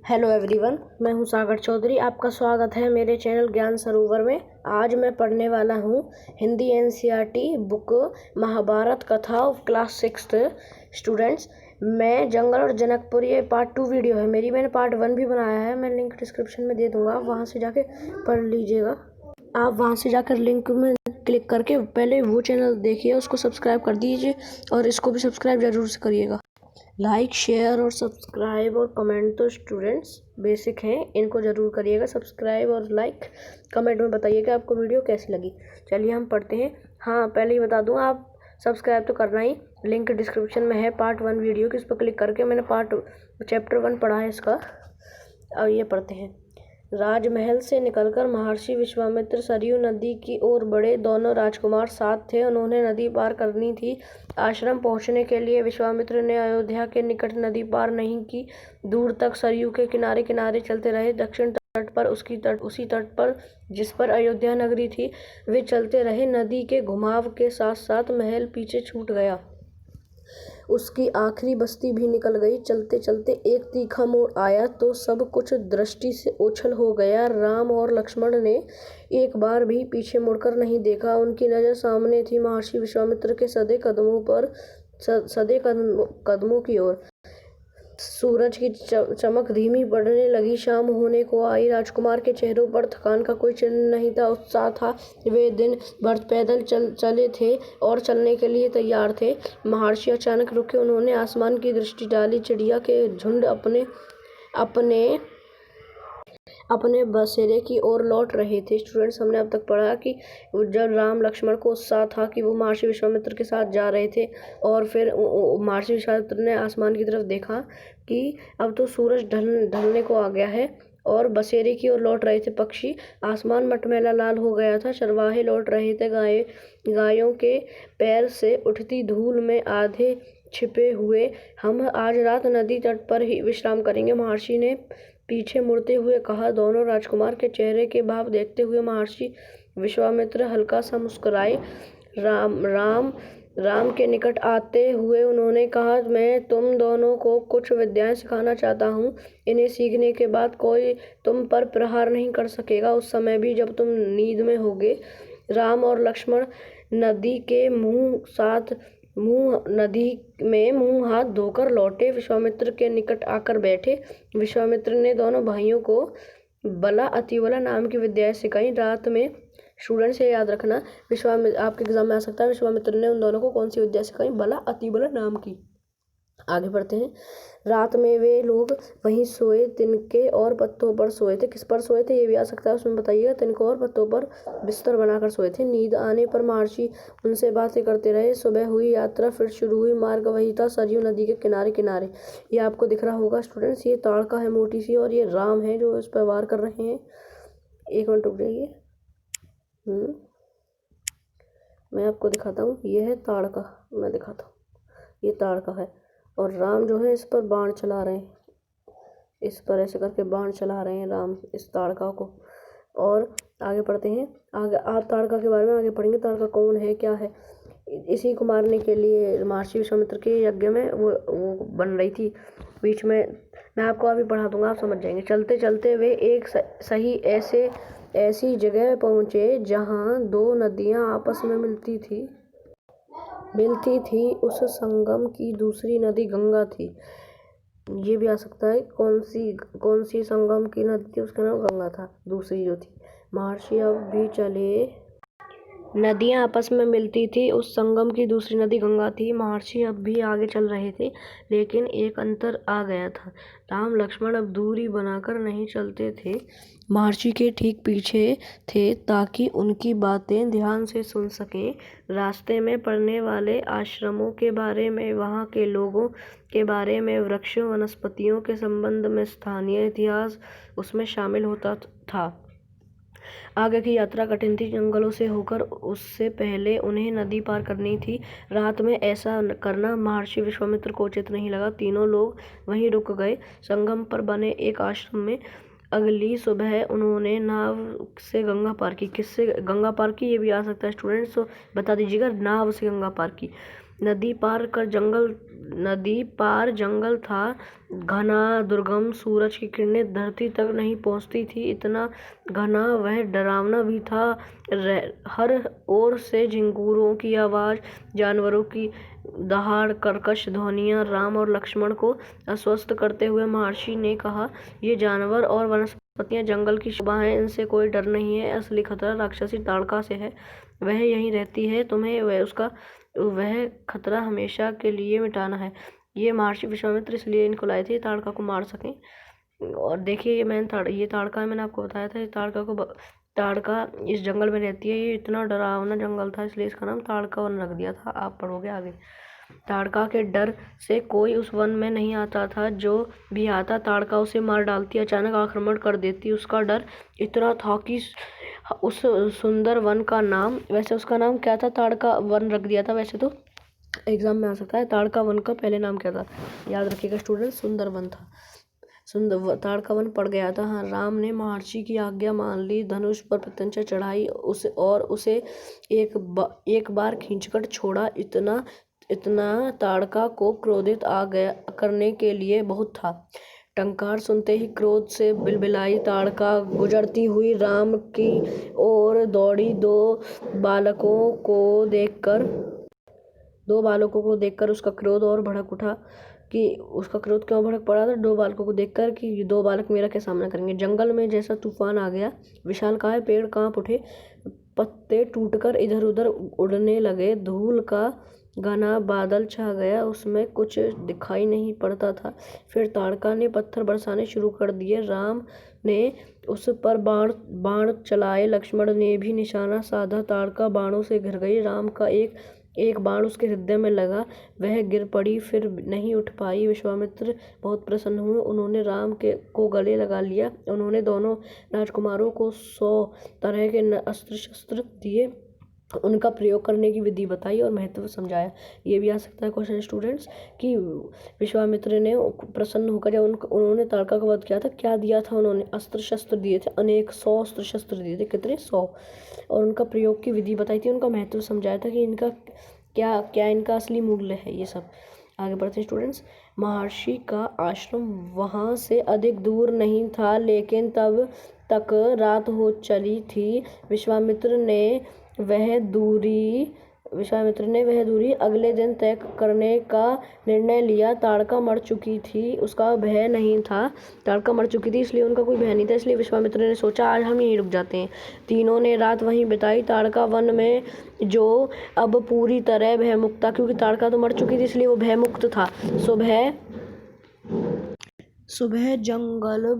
Hello everyone, मैं हूं सागर चौधरी। आपका स्वागत है मेरे चैनल ज्ञान सरोवर में। आज मैं पढ़ने वाला हूं हिंदी एनसीईआरटी बुक महाभारत कथा ऑफ क्लास 6th स्टूडेंट्स। मैं जंगल और जनकपुर, ये पार्ट 2 वीडियो है मेरी। मैंने पार्ट 1 भी बनाया है, मैं लिंक डिस्क्रिप्शन में दे दूंगा, आप वहां से जाके पढ़ लीजिएगा। आप वहां से जाकर लिंक में क्लिक करके पहले वो चैनल देखिए, उसको सब्सक्राइब कर दीजिए और इसको भी सब्सक्राइब ज़रूर से करिएगा। लाइक, शेयर और सब्सक्राइब और कमेंट तो स्टूडेंट्स बेसिक हैं, इनको ज़रूर करिएगा। सब्सक्राइब और लाइक, कमेंट में बताइए कि आपको वीडियो कैसी लगी। चलिए हम पढ़ते हैं। हाँ, पहले ही बता दूँ, आप सब्सक्राइब तो करना ही। लिंक डिस्क्रिप्शन में है पार्ट 1 वीडियो की, इस पर क्लिक करके मैंने चैप्टर 1 पढ़ा है इसका। अब ये पढ़ते हैं। राजमहल से निकलकर महर्षि विश्वामित्र सरयू नदी की ओर बढ़े। दोनों राजकुमार साथ थे, उन्होंने नदी पार करनी थी। आश्रम पहुंचने के लिए विश्वामित्र ने अयोध्या के निकट नदी पार नहीं की। दूर तक सरयू के किनारे किनारे चलते रहे। दक्षिण तट पर उसी तट पर जिस पर अयोध्या नगरी थी वे चलते रहे। नदी के घुमाव के साथ साथ महल पीछे छूट गया, उसकी आखिरी बस्ती भी निकल गई। चलते चलते एक तीखा मोड़ आया तो सब कुछ दृष्टि से ओझल हो गया। राम और लक्ष्मण ने एक बार भी पीछे मुड़कर नहीं देखा। उनकी नज़र सामने थी महर्षि विश्वामित्र के सधे कदमों की ओर। सूरज की चमक धीमी पड़ने लगी। शाम होने को आई। राजकुमार के चेहरों पर थकान का कोई चिन्ह नहीं था, उत्साह था। वे दिन भर पैदल चले थे और चलने के लिए तैयार थे। महर्षि अचानक रुके, उन्होंने आसमान की दृष्टि डाली। चिड़िया के झुंड अपने बसेरे की ओर लौट रहे थे। स्टूडेंट्स, हमने अब तक पढ़ा कि जब राम लक्ष्मण को उत्साह था कि वो महर्षि विश्वामित्र के साथ जा रहे थे, और फिर महर्षि विश्वामित्र ने आसमान की तरफ देखा कि अब तो सूरज ढलने को आ गया है और बसेरे की ओर लौट रहे थे पक्षी। आसमान मटमैला लाल हो गया था। चरवाहे लौट रहे थे। गायों के पैर से उठती धूल में आधे छिपे हुए। हम आज रात नदी तट पर ही विश्राम करेंगे, महर्षि ने पीछे मुड़ते हुए कहा। दोनों राजकुमार के चेहरे के भाव देखते हुए महर्षि विश्वामित्र हल्का सा मुस्कुराए। राम के निकट आते हुए उन्होंने कहा, मैं तुम दोनों को कुछ विद्याएं सिखाना चाहता हूँ। इन्हें सीखने के बाद कोई तुम पर प्रहार नहीं कर सकेगा, उस समय भी जब तुम नींद में होगे। राम और लक्ष्मण नदी में मुंह हाथ धोकर लौटे। विश्वामित्र के निकट आकर बैठे। विश्वामित्र ने दोनों भाइयों को बला अतिबला नाम की विद्याएं सिखाई। रात में, स्टूडेंट से याद रखना, आपके एग्जाम में आ सकता है, विश्वामित्र ने उन दोनों को कौन सी विद्या सिखाई? बला अतिबला नाम की। आगे बढ़ते हैं। रात में वे लोग वहीं सोए, तिनके और पत्तों पर सोए थे। किस पर सोए थे ये भी आ सकता है, उसमें बताइएगा। तिनकों और पत्तों पर बिस्तर बनाकर सोए थे। नींद आने पर महर्षि उनसे बातें करते रहे। सुबह हुई। यात्रा फिर शुरू हुई। मार्ग वही था, सरयू नदी के किनारे किनारे। ये आपको दिख रहा होगा स्टूडेंट्स, ये ताड़का है मोटी सी, और ये राम है जो इस पर वार कर रहे हैं। एक मिनट रुक जाइए, मैं आपको दिखाता हूँ। ये है ताड़का, मैं दिखाता हूँ, ये ताड़का है और राम जो है इस पर बाण चला रहे हैं। इस पर ऐसे करके बाण चला रहे हैं राम इस ताड़का को। और आगे पढ़ते हैं। आगे आप ताड़का के बारे में आगे पढ़ेंगे। ताड़का कौन है, क्या है? इसी को मारने के लिए महर्षि विश्वामित्र के यज्ञ में वो बन रही थी। बीच में मैं आपको अभी पढ़ा दूंगा, आप समझ जाएंगे। चलते चलते वे एक सही ऐसी जगह पहुँचे जहाँ दो नदियाँ आपस में मिलती थी। उस संगम की दूसरी नदी गंगा थी। ये भी आ सकता है, कौन सी संगम की नदी थी, उसका नाम गंगा था, दूसरी जो थी। महर्षि अब भी चले। नदियाँ आपस में मिलती थी, उस संगम की दूसरी नदी गंगा थी। महर्षि अब भी आगे चल रहे थे, लेकिन एक अंतर आ गया था। राम लक्ष्मण अब दूरी बनाकर नहीं चलते थे, महर्षि के ठीक पीछे थे, ताकि उनकी बातें ध्यान से सुन सके। रास्ते में पड़ने वाले आश्रमों के बारे में, वहाँ के लोगों के बारे में, वृक्षों वनस्पतियों के संबंध में स्थानीय इतिहास उसमें शामिल होता था। आगे की यात्रा कठिन थी, जंगलों से होकर। उससे पहले उन्हें नदी पार करनी थी। रात में ऐसा करना महर्षि विश्वामित्र को उचित नहीं लगा। तीनों लोग वहीं रुक गए, संगम पर बने एक आश्रम में। अगली सुबह उन्होंने नाव से गंगा पार की। किससे गंगा पार की, ये भी आ सकता है स्टूडेंट्स, तो बता दीजिएगा। नाव से गंगा पार की। नदी पार जंगल था घना दुर्गम। सूरज की किरणें धरती तक नहीं पहुंचती थी, इतना घना वह डरावना भी था। हर ओर से झिंगुरों की आवाज, जानवरों की दहाड़, कर्कश ध्वनियां राम और लक्ष्मण को अस्वस्थ करते हुए महर्षि ने कहा, ये जानवर और वनस्पतियां जंगल की शोभा हैं, इनसे कोई डर नहीं है। असली खतरा राक्षसी ताड़का से है, वह यहीं रहती है, तुम्हें वह खतरा हमेशा के लिए मिटाना है। ये महर्षि विश्वामित्र इसलिए इनको लाए थे, ताड़का को मार सकें। और देखिए ये ताड़का है, मैंने आपको बताया था। ताड़का इस जंगल में रहती है। ये इतना डरावना जंगल था, इसलिए इसका नाम ताड़का वन रख दिया था। आप पढ़ोगे आगे। ताड़का के डर से कोई उस वन में नहीं आता था, जो भी आता ताड़का उसे मार डालती, अचानक आक्रमण कर देती। उसका डर इतना था कि उस सुंदर वन का नाम, वैसे उसका नाम क्या था, ताड़का वन रख दिया था। वैसे तो एग्जाम में आ सकता है ताड़का वन का पहले नाम क्या था, याद रखिएगा स्टूडेंट, सुंदर वन था। ताड़का वन पड़ गया था। हाँ, राम ने महर्षि की आज्ञा मान ली, धनुष पर प्रत्यंचा चढ़ाई उसे एक बार खींचकर छोड़ा। इतना ताड़का को क्रोधित आ गया करने के लिए बहुत था। टंकार सुनते ही क्रोध से बिलबिलाई ताड़का गुजरती हुई राम की ओर दौड़ी। दो बालकों को देखकर उसका क्रोध और भड़क उठा। कि उसका क्रोध क्यों भड़क पड़ा था? दो बालकों को देखकर कि दो बालक मेरा क्या सामना करेंगे। जंगल में जैसा तूफान आ गया, विशालकाय पेड़ कांप उठे, पत्ते टूटकर इधर उधर उड़ने लगे, धूल का घना बादल छा गया, उसमें कुछ दिखाई नहीं पड़ता था। फिर ताड़का ने पत्थर बरसाने शुरू कर दिए। राम ने उस पर बाण चलाए, लक्ष्मण ने भी निशाना साधा। ताड़का बाणों से घिर गई। राम का एक बाण उसके हृदय में लगा, वह गिर पड़ी, फिर नहीं उठ पाई। विश्वामित्र बहुत प्रसन्न हुए, उन्होंने राम को गले लगा लिया। उन्होंने दोनों राजकुमारों को 100 तरह के अस्त्र शस्त्र दिए, उनका प्रयोग करने की विधि बताई और महत्व समझाया। ये भी आ सकता है क्वेश्चन स्टूडेंट्स, कि विश्वामित्र ने प्रसन्न होकर जब उन्होंने ताड़का का वध किया था, क्या दिया था उन्होंने? अस्त्र शस्त्र दिए थे, अनेक 100 अस्त्र शस्त्र दिए थे। कितने? 100। और उनका प्रयोग की विधि बताई थी, उनका महत्व समझाया था कि इनका क्या इनका असली मूल्य है। ये सब आगे बढ़ते हैं स्टूडेंट्स। महर्षि का आश्रम वहाँ से अधिक दूर नहीं था, लेकिन तब तक रात हो चली थी। विश्वामित्र ने वह दूरी अगले दिन तय करने का निर्णय लिया। ताड़का मर चुकी थी, उसका भय नहीं था। ताड़का मर चुकी थी, इसलिए उनका कोई भय नहीं था। इसलिए विश्वामित्र ने सोचा, आज हम यहीं रुक जाते हैं। तीनों ने रात वहीं बिताई। ताड़का वन में जो अब पूरी तरह भयमुक्त था, क्योंकि ताड़का तो मर चुकी थी, इसलिए वो भयमुक्त था। सुबह जंगल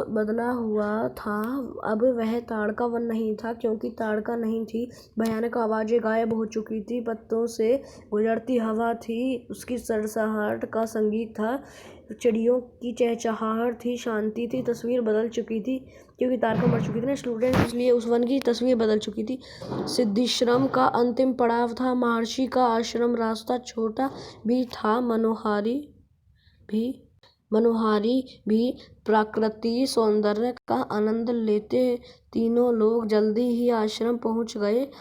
बदला हुआ था। अब वह ताड़का वन नहीं था, क्योंकि ताड़का नहीं थी। भयानक आवाजें गायब हो चुकी थी, पत्तों से गुजरती हवा थी, उसकी सरसराहट का संगीत था, चिड़ियों की चहचहाहट थी, शांति थी। तस्वीर बदल चुकी थी, क्योंकि ताड़का मर चुकी थी ना स्टूडेंट, इसलिए उस वन की तस्वीर बदल चुकी थी। सिद्धिश्रम का अंतिम पड़ाव था। महर्षि का आश्रम रास्ता छोटा भी था, मनोहारी भी प्राकृतिक सौंदर्य का आनंद लेते। तीनों लोग जल्दी ही आश्रम पहुंच गए।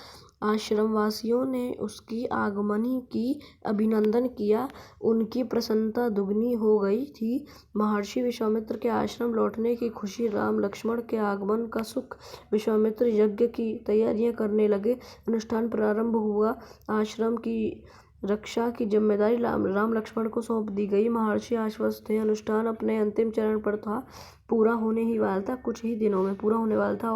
आश्रमवासियों ने उसकी आगमनी की अभिनंदन किया, उनकी प्रसन्नता दुगनी हो गई थी। महर्षि विश्वामित्र के आश्रम लौटने की खुशी, राम लक्ष्मण के आगमन का सुख। विश्वामित्र यज्ञ की तैयारियां करने लगे। अनुष्ठान प्रारंभ हुआ। आश्रम की रक्षा की जिम्मेदारी राम लक्ष्मण को सौंप दी गई। महर्षि आश्वस्त थे, अनुष्ठान अपने अंतिम चरण पर था, पूरा होने ही वाला था, कुछ ही दिनों में पूरा होने वाला था।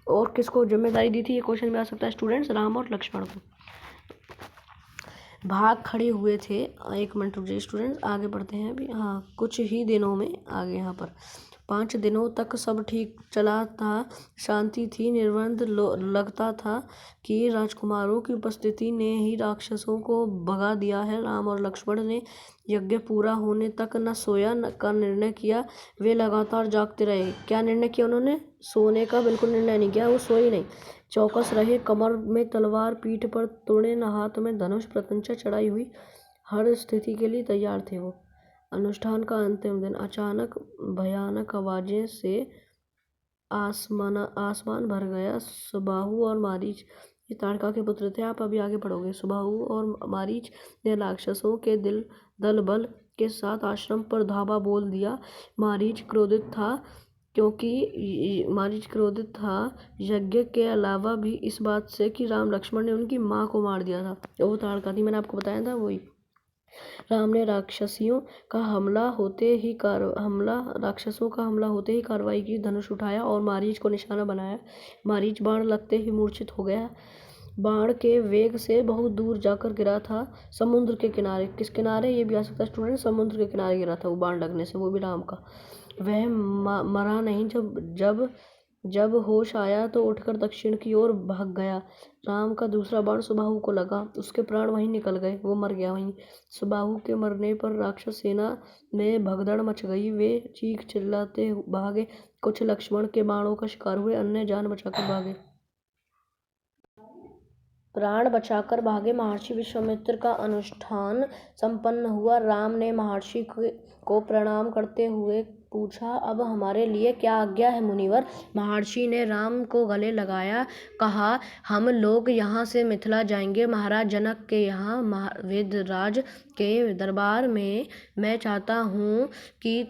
और किसको जिम्मेदारी दी थी? ये क्वेश्चन में आ सकता है स्टूडेंट्स, राम और लक्ष्मण को। भाग खड़े हुए थे। एक मिनट रुकिए स्टूडेंट्स, आगे बढ़ते हैं अभी। हाँ, कुछ ही दिनों में आगे यहाँ पर 5 दिनों तक सब ठीक चला था, शांति थी। निर्बंध लगता था कि राजकुमारों की उपस्थिति ने ही राक्षसों को भगा दिया है। राम और लक्ष्मण ने यज्ञ पूरा होने तक न सोया का निर्णय किया। वे लगातार जागते रहे। क्या निर्णय किया उन्होंने? सोने का बिल्कुल निर्णय नहीं किया, वो सोए नहीं, चौकस रहे। कमर में तलवार, पीठ पर तोड़े, हाथ में धनुष, प्रत्यंचा चढ़ाई हुई, हर स्थिति के लिए तैयार थे वो। अनुष्ठान का अंतिम दिन, अचानक भयानक आवाजें से आसमान भर गया। सुबाहु और मारीच ये ताड़का के पुत्र थे। आप अभी आगे पढ़ोगे। सुबाहु और मारीच ने राक्षसों के दल बल के साथ आश्रम पर धावा बोल दिया। मारीच क्रोधित था यज्ञ के अलावा भी इस बात से कि राम लक्ष्मण ने उनकी माँ को मार दिया था। वो ताड़का थी, मैंने आपको बताया था वही। राम ने राक्षसों का हमला होते ही कार्रवाई की। धनुष उठाया और मारीच को निशाना बनाया। मारीच बाण लगते ही मूर्छित हो गया। बाण के वेग से बहुत दूर जाकर गिरा था, समुद्र के किनारे। किस किनारे, ये भी आ सकता है स्टूडेंट। समुद्र के किनारे गिरा था वो बाण लगने से, वो भी राम का। वह मरा नहीं। जब होश आया तो उठकर दक्षिण की ओर भाग गया। राम का दूसरा बाण सुबाहु को लगा, उसके प्राण वहीं निकल गए, वो मर गया वहीं। सुबाहु के मरने पर राक्षस सेना में भगदड़ मच गई। वे चीख चिल्लाते भागे। कुछ लक्ष्मण के बाणों का शिकार हुए, अन्य जान बचाकर भागे। प्राण बचाकर भागे। महर्षि विश्वामित्र का अनुष्ठान संपन्न हुआ। राम ने महर्षि को प्रणाम करते हुए पूछा, अब हमारे लिए क्या आज्ञा है मुनिवर। महर्षि ने राम को गले लगाया, कहा, हम लोग यहाँ से मिथिला जाएंगे, महाराज जनक के यहाँ वेदराज के दरबार में। मैं चाहता हूँ कि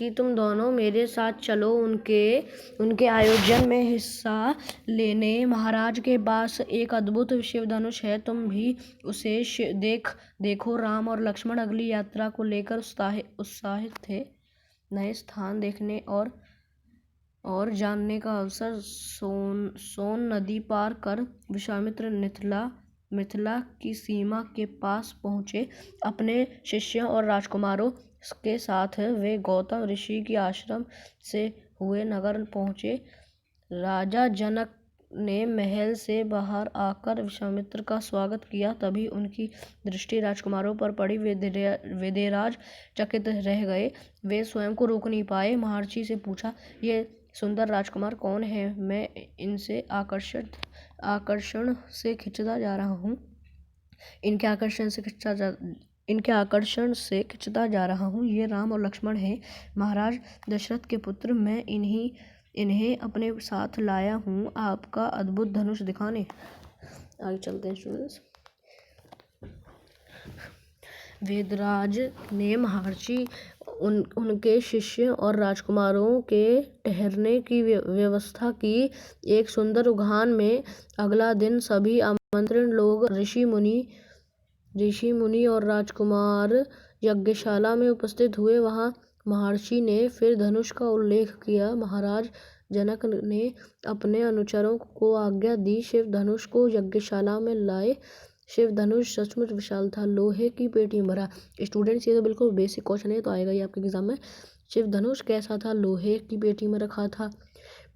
तुम दोनों मेरे साथ चलो उनके आयोजन में हिस्सा लेने। महाराज के पास एक अद्भुत शिव धनुष है, तुम भी उसे देखो। राम और लक्ष्मण अगली यात्रा को लेकर उत्साहित थे। नए स्थान देखने और जानने का अवसर। सोन नदी पार कर विश्वामित्र मिथिला की सीमा के पास पहुँचे। अपने शिष्यों और राजकुमारों के साथ वे गौतम ऋषि के आश्रम से हुए नगर पहुँचे। राजा जनक ने महल से बाहर आकर विश्वामित्र का स्वागत किया। तभी उनकी दृष्टि राजकुमारों पर पड़ी। वेदराज चकित रह गए, वे स्वयं को रोक नहीं पाए। महर्षि से पूछा, ये सुंदर राजकुमार कौन है? मैं इनसे आकर्षण से खिंचता जा रहा हूँ। इनके आकर्षण से खिंचता जा रहा हूँ। ये राम और लक्ष्मण हैं, महाराज दशरथ के पुत्र। मैं इन्हें अपने साथ लाया हूँ आपका अद्भुत धनुष दिखाने। आगे चलते हैं स्टूडेंट्स। वेदराज ने महर्षि, उनके शिष्य और राजकुमारों के ठहरने की व्यवस्था की। एक सुंदर उद्यान में अगला दिन सभी आमंत्रित लोग ऋषि मुनि और राजकुमार यज्ञशाला में उपस्थित हुए। वहां महर्षि ने फिर धनुष का उल्लेख किया। महाराज जनक ने अपने अनुचरों को आज्ञा दी, शिव धनुष को यज्ञशाला में लाए। शिव धनुष सचमुच विशाल था, लोहे की पेटी में भरा। स्टूडेंट्स, ये तो बिल्कुल बेसिक क्वेश्चन है, तो आएगा ये आपके एग्जाम में। शिव धनुष कैसा था? लोहे की पेटी में रखा था।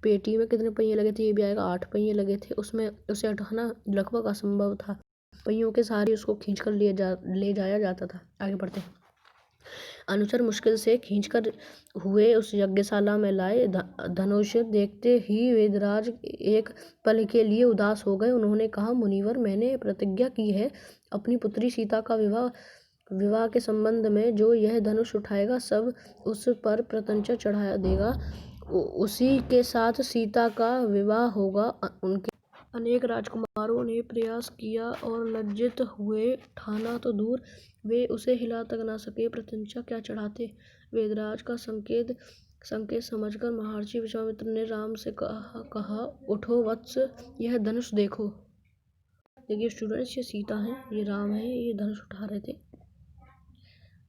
पेटी में कितने पहिए लगे थे? ये भी आएगा। 8 पहिए लगे थे। उसमें उसे हटाना लगभग असंभव था। पहियों के सहारे उसको खींचकर ले जाया जाता था। आगे बढ़ते हैं। अनुचर मुश्किल से खींचकर हुए उस यज्ञशाला में लाए। धनुष देखते ही वेदराज एक पल के लिए उदास हो गए। उन्होंने कहा, मुनिवर, मैंने प्रतिज्ञा की है अपनी पुत्री सीता का विवाह के संबंध में। जो यह धनुष उठाएगा सब उस पर प्रत्यंचा चढ़ा देगा। उसी के साथ सीता का विवाह होगा। उनके अनेक राजकुमारों ने प्रयास किया और लज्जित हुए, ठाना तो दूर वे उसे हिला तक न सके। प्रत्यंचा क्या चढ़ाते? वेदराज का संकेत समझकर महर्षि विश्वामित्र ने राम से कहा, उठो वत्स, यह धनुष देखो। देखिए स्टूडेंट्स, ये सीता है, ये राम है, ये धनुष उठा रहे थे।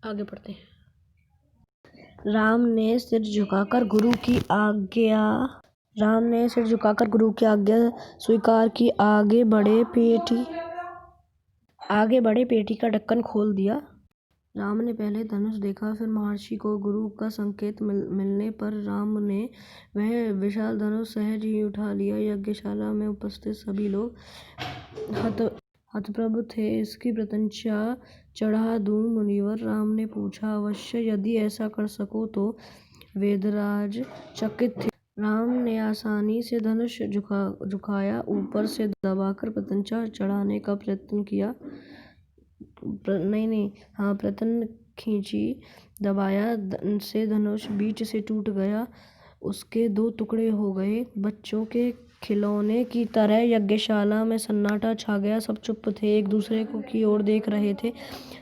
आगे बढ़ते हैं। राम ने सिर झुकाकर गुरु की आज्ञा स्वीकार की। आगे बढ़े, पेटी का ढक्कन खोल दिया। राम ने पहले धनुष देखा, फिर महर्षि को गुरु का संकेत मिलने पर राम ने वह विशाल धनुष सहज ही उठा लिया। यज्ञशाला में उपस्थित सभी लोग हतप्रभ थे। इसकी प्रत्यंचा चढ़ा दूं मुनिवर? राम ने पूछा। अवश्य, यदि ऐसा कर सको तो। वेदराज चकित थे। राम ने आसानी से धनुष झुकाया, ऊपर से दबाकर प्रत्यंचा चढ़ाने का प्रयत्न किया। प्रयत्न खींची, दबाया से धनुष बीच से टूट गया। उसके 2 टुकड़े हो गए। बच्चों के खिलौने की तरह यज्ञशाला में सन्नाटा छा गया। सब चुप थे, एक दूसरे की ओर देख रहे थे।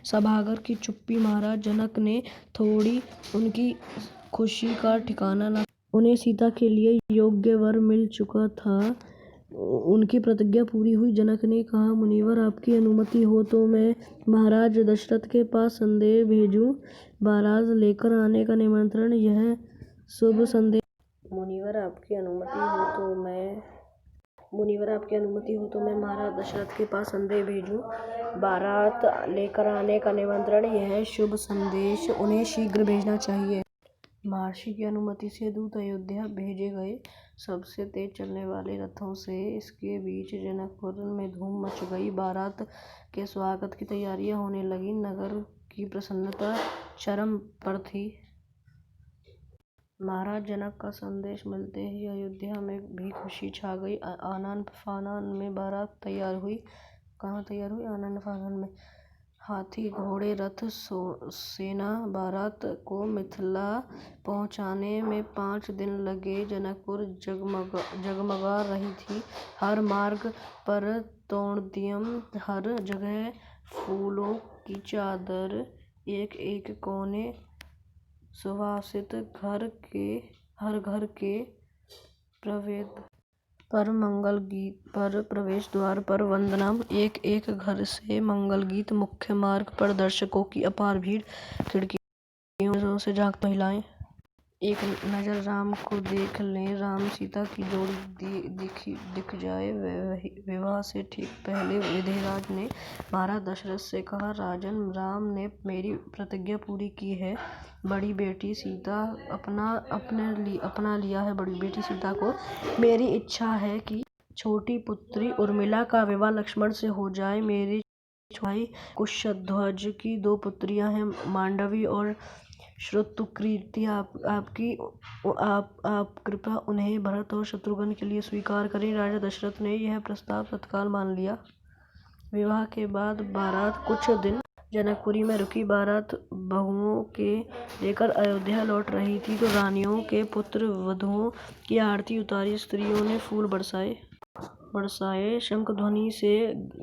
सभागार की चुप्पी महाराज जनक ने थोड़ी उनकी खुशी का ठिकाना न। उन्हें सीता के लिए योग्य वर मिल चुका था। उनकी प्रतिज्ञा पूरी हुई। जनक ने कहा, मुनिवर आपकी अनुमति हो तो मैं महाराज दशरथ के पास संदेश भेजूं। बारात लेकर आने का निमंत्रण, यह शुभ संदेश। मुनिवर आपकी अनुमति हो तो मैं महाराज दशरथ के पास संदेश भेजूं। बारात लेकर आने का निमंत्रण, यह शुभ संदेश उन्हें शीघ्र भेजना चाहिए। महर्षि की अनुमति से दूत अयोध्या भेजे गए। सबसे तेज चलने वाले रथों से इसके बीच जनकपुर में धूम मच गई। बारात के स्वागत की तैयारियां होने लगी। नगर की प्रसन्नता चरम पर थी। महाराज जनक का संदेश मिलते ही अयोध्या में भी खुशी छा गई। आनन फानन में बारात तैयार हुई। कहाँ तैयार हुई? आनन फानन में। हाथी घोड़े रथ सेना बारात को मिथिला पहुँचाने में 5 दिन लगे। जनकपुर जगमगा रही थी। हर मार्ग पर तोरणदियम, हर जगह फूलों की चादर, एक एक कोने सुवासित। हर घर के प्रवेश द्वार पर वंदना। एक एक घर से मंगल गीत। मुख्य मार्ग पर दर्शकों की अपार भीड़। खिड़कियों से झांकती महिलाएं। एक नजर राम को देख लें, राम सीता की जोड़ी दिख जाए। विवाह से ठीक पहले विधिराज ने महाराज दशरथ से कहा, राजन, राम ने मेरी प्रतिज्ञा पूरी की है। बड़ी बेटी सीता अपना लिया है। बड़ी बेटी सीता को मेरी इच्छा है कि छोटी पुत्री उर्मिला का विवाह लक्ष्मण से हो जाए। मेरे भाई कुशध्वज की 2 पुत्रियां हैं, मांडवी और श्रुतकीर्ति। आप कृपया उन्हें भरत और शत्रुघ्न के लिए स्वीकार करें। राजा दशरथ ने यह प्रस्ताव तत्काल मान लिया। विवाह के बाद बारात कुछ दिन जनकपुरी में रुकी। बारात बहुओं के लेकर अयोध्या लौट रही थी तो रानियों के पुत्र वधुओं की आरती उतारी। स्त्रियों ने फूल बरसाए। शंख ध्वनि से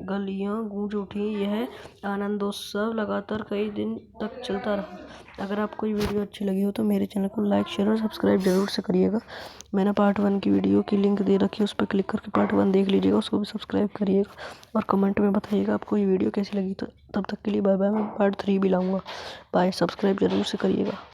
गलियां गूंज उठी। यह आनंदोत्सव लगातार कई दिन तक चलता रहा। अगर आपको ये वीडियो अच्छी लगी हो तो मेरे चैनल को लाइक, शेयर और सब्सक्राइब जरूर से करिएगा। मैंने पार्ट 1 की वीडियो की लिंक दे रखी है, उस पर क्लिक करके पार्ट 1 देख लीजिएगा। उसको भी सब्सक्राइब करिएगा और कमेंट में बताइएगा आपको ये वीडियो कैसी लगी। तो तब तक के लिए बाय बाय। मैं पार्ट 3 भी लाऊंगा। बाय। सब्सक्राइब जरूर से करिएगा।